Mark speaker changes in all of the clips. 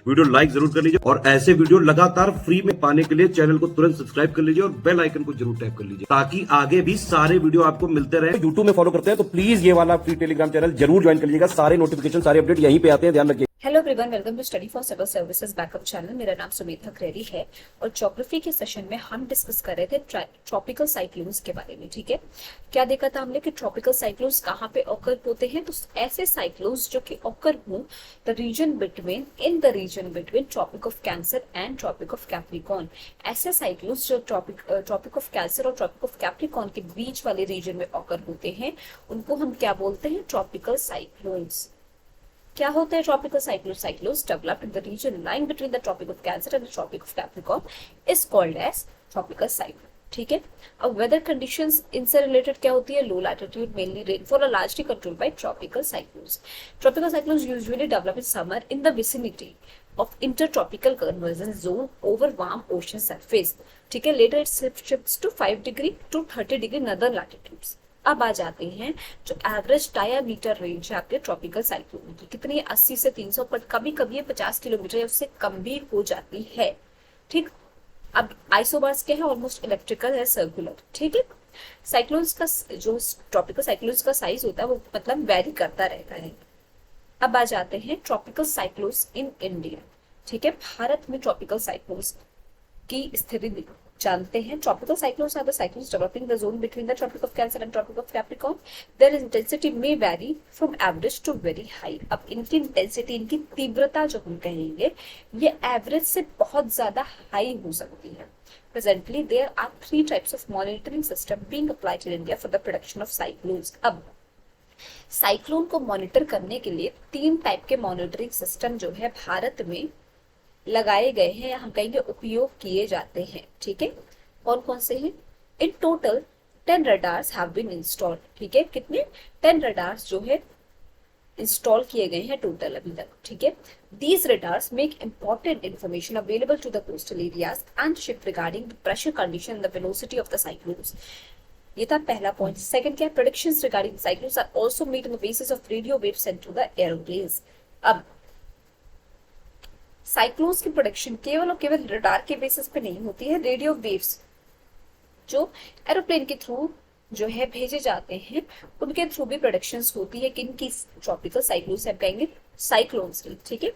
Speaker 1: Video like जरूर कर लीजिए और ऐसे वीडियो लगातार फ्री में पाने के लिए चैनल को तुरंत सब्सक्राइब कर लीजिए और बेल आइकन को जरूर टैप कर लीजिए ताकि आगे भी सारे वीडियो आपको मिलते रहे। यूट्यूब में फॉलो करते हैं तो प्लीज ये वाला फ्री टेलीग्राम चैनल जरूर ज्वाइन कर लीजिएगा। सारे नोटिफिकेशन सारे अपडेट यहीं पे आते हैं, ध्यान रखिए।
Speaker 2: Hello everyone, welcome to study for civil services backup channel. मेरा नाम सुमेधा खरेरी है और ज्योग्राफी के सेशन में हम डिस्कस कर रहे थे ट्रॉपिकल साइक्लोन्स के बारे में। ठीक है, क्या देखा था हमने कि ट्रॉपिकल साइक्लोन्स कहाँ पे ऑकर होते हैं। तो ऐसे साइक्लोन्स जो कि ऑकर हो the region between Tropic of Cancer and Tropic of Capricorn. ऐसे साइक्लोन्स जो ट्रॉपिक ऑफ कैंसर और ट्रॉपिक ऑफ कैप्रिकॉर्न के बीच वाले रीजन में ऑकर होते हैं उनको हम क्या बोलते हैं, ट्रॉपिकल साइक्लोन्स। क्या होता है tropical cyclones? Cyclones developed in the region lying between the Tropic of Cancer and the Tropic of Capricorn is called as tropical cyclone. ठीक है, अब वेदर कंडीशंस इनसे रिलेटेड क्या होती है? Low latitude mainly rainfall are largely controlled by tropical cyclones. Tropical cyclones usually develop in summer in the vicinity of intertropical convergence zone over warm ocean surface. ठीक है, later it shifts to 5 degree to 30 degree northern latitudes. अब आ जाते हैं जो average diameter range है आपके tropical cyclone की, कितनी 80 से 300, पर कभी कभी ये 50 किलोमीटर या उससे कम भी हो जाती है। ठीक, अब आइसोबार्स क्या है? ऑलमोस्ट इलेक्ट्रिकल है, सर्कुलर। ठीक है, साइक्लोन्स का जो ट्रॉपिकल साइक्लोन्स का साइज होता है वो मतलब वेरी करता रहता है। अब आ जाते हैं ट्रॉपिकल साइक्लोन्स इन इंडिया। ठीक है, भारत में ट्रॉपिकल साइक्लोन्स की स्थिति जानते हैं। Tropical cyclones are the cyclones developing the zone between the Tropic of Cancer and Tropic of Capricorn. Their intensity may vary from average to very high. अब इनकी intensity, इनकी तीव्रता जो हम कहेंगे, ये एवरेज से बहुत ज्यादा हाई हो सकती है। Presently there are 3 types of monitoring system being applied in India for the production of cyclones. अब साइक्लोन को मॉनिटर करने के लिए 3 टाइप के मॉनिटरिंग सिस्टम जो है भारत में लगाए गए हैं या हम कहेंगे उपयोग किए जाते हैं। ठीक है, कौन कौन से हैं? In total 10 radars have been installed. ठीक है, कितने? 10 रडार्स जो है इंस्टॉल किए गए हैं टोटल अभी तक। ठीक है, these radars make important information available to the coastal areas and ship regarding the pressure condition, the velocity of the cyclones. ये था पहला पॉइंट। सेकंड क्या है? Predictions regarding cyclones are also made on the basis of radio waves sent to the aeroplanes. अब cyclones की production केवल और केवल रडार के बेसिस पे नहीं होती है, रेडियो वेव्स जो एरोप्लेन के थ्रू जो है भेजे जाते हैं उनके थ्रू भी प्रोडक्शंस होती है। किन की? ट्रॉपिकल साइक्लोन्स हम कहेंगे साइक्लोन्स की। ठीक है,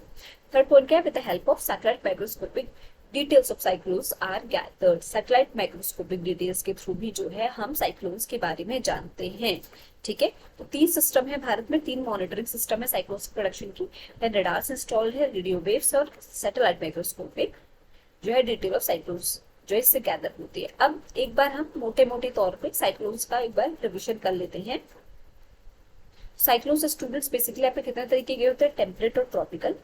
Speaker 2: थर्ड पॉइंट क्या है? With the help of satellite microscopic details of cyclones are gathered. Satellite microscopic details के थ्रू भी जो है हम साइक्लोन्स के बारे में जानते हैं। ठीक है, तो 3 सिस्टम है भारत में, 3 मॉनिटरिंग सिस्टम है साइक्लोन्स प्रोडक्शन की। रडार्स इंस्टॉल्ड है, रेडियो वेव्स और सैटेलाइट माइक्रोस्कोपिक जो है डिटेल ऑफ साइक्लोन्स जो इससे गैदर होती है। अब एक बार हम मोटे मोटे तौर पे साइक्लोन्स का एक बार रिविजन कर लेते हैं। साइक्लोन्स स्टूडेंट्स बेसिकली आपके कितने तरीके के होते हैं? टेम्परेट और ट्रॉपिकल।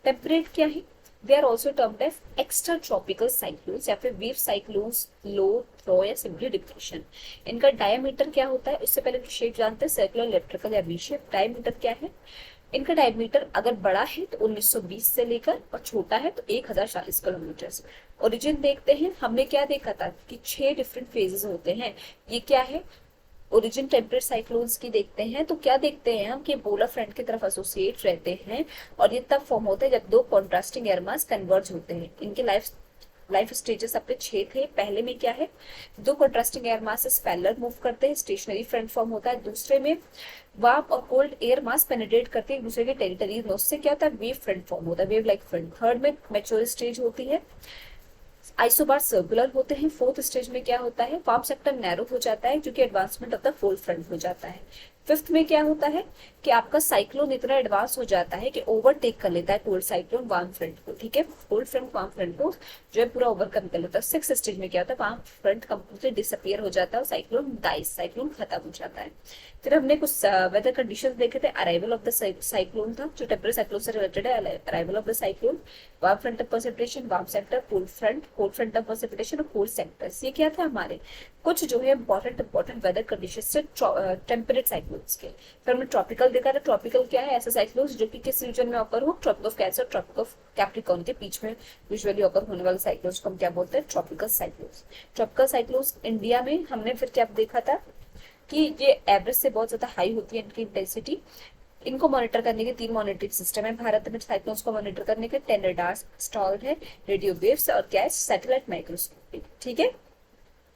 Speaker 2: टेम्परेट क्या है? They are also termed as extra tropical cyclones या फिर वेव साइक्लोन्स, लो, थ्रो या सिंपली डिप्रेशन। इनका डायमीटर क्या होता है? इससे पहले शेप जानते हैं, सर्कुलर, इलेक्ट्रिकल या वी शेप। डायमीटर क्या है? इनका डायमीटर अगर बड़ा है तो 1920 से लेकर और छोटा है तो 1040 किलोमीटर। ओरिजिन देखते हैं, हमने क्या देखा था कि 6 डिफरेंट फेजेस होते हैं। ये क्या है? ओरिजिन टेम्परेट साइक्लोन्स की देखते हैं तो क्या देखते हैं हम कि पोलर फ्रंट की तरफ एसोसिएट रहते हैं और ये तब फॉर्म होते हैं जब 2 कॉन्ट्रास्टिंग एयर मास कन्वर्ज होते हैं। इनके लाइफ स्टेजेस अपने 6 थे। पहले में क्या है? 2 contrasting air masses parallel move करते हैं, स्टेशनरी फ्रंट फॉर्म होता है। दूसरे में वार्म और कोल्ड एयर मास पेनिट्रेट करते हैं एक दूसरे के टेरिटरीज में, उससे क्या होता है? वेव फ्रंट फॉर्म होता है, वेव लाइक फ्रंट। थर्ड में मैच्योर स्टेज होती है, आइसोबार सर्कुलर होते हैं। फोर्थ स्टेज में क्या होता है? वार्म सेक्टर नैरो हो जाता है क्योंकि advancement of the cold front हो जाता है। फिफ्थ में क्या होता है कि आपका साइक्लोन इतना एडवांस हो जाता है कि ओवरटेक कर लेता है कोल्ड साइक्लोन वार्म फ्रंट को। ठीक है, कोल्ड फ्रंट वार्म फ्रंट को जो है पूरा ओवरकम कर लेता है। सिक्स्थ स्टेज में क्या होता है? वार्म फ्रंट कंप्लीटली डिसअपियर हो जाता है और साइक्लोन डाइस, साइक्लोन खत्म हो जाता है। फिर हमने कुछ वेदर कंडीशंस देखे थे। अराइवल ऑफ द साइक्लोन था जो टेम्परेट साइक्लोन से रिलेटेड है। Arrival of the cyclone, warm front of precipitation, warm sector, cold front of precipitation और कोल्ड सेक्टर्स। ये क्या था हमारे कुछ जो है इंपॉर्टेंट वेदर कंडीशन से टेम्परेट साइक्लोन्स के। फिर हमने ट्रॉपिकल देखा था। ट्रॉपिकल क्या है? ऐसा साइक्लोन्स जो कि किस रीजन में ऑकर हो? Tropic of Cancer, Tropic of Capricorn के बीच में यूजुअली ऑकर होने वाले साइक्लोन्स को हम क्या बोलते हैं? Tropical cyclones. Tropical cyclones India में हमने फिर क्या देखा था कि ये एवरेज से बहुत ज्यादा हाई होती है इनकी इंटेंसिटी। इनको मॉनिटर करने के 3 मॉनिटरिंग सिस्टम है भारत में। साइक्लोन्स को मॉनिटर करने के 10 रडार्स इंस्टॉल्ड है, रेडियो वेव्स और गैस सैटेलाइट माइक्रोस्कोपी। ठीक है,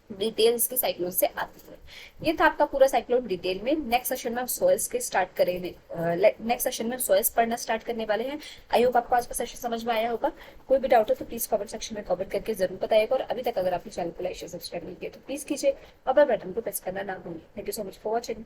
Speaker 2: डिटेल इसके साइक्लोन से आती है। ये था आपका पूरा साइक्लोन डिटेल में। नेक्स्ट सेशन में हम सॉइल्स के स्टार्ट करेंगे। नेक्स्ट सेशन में हम सॉइल्स पढ़ना स्टार्ट करने वाले हैं। आई होप आपको आज का सेशन समझ में आया होगा। कोई भी डाउट हो तो प्लीज कमेंट सेक्शन में कमेंट करके जरूर बताइएगा। और अभी तक अगर आपने चैनल को लाइक शेयर सब्सक्राइब नहीं किया तो प्लीज कीजिए और बेल बटन को प्रेस करना ना भूलिए। Thank you so much for watching.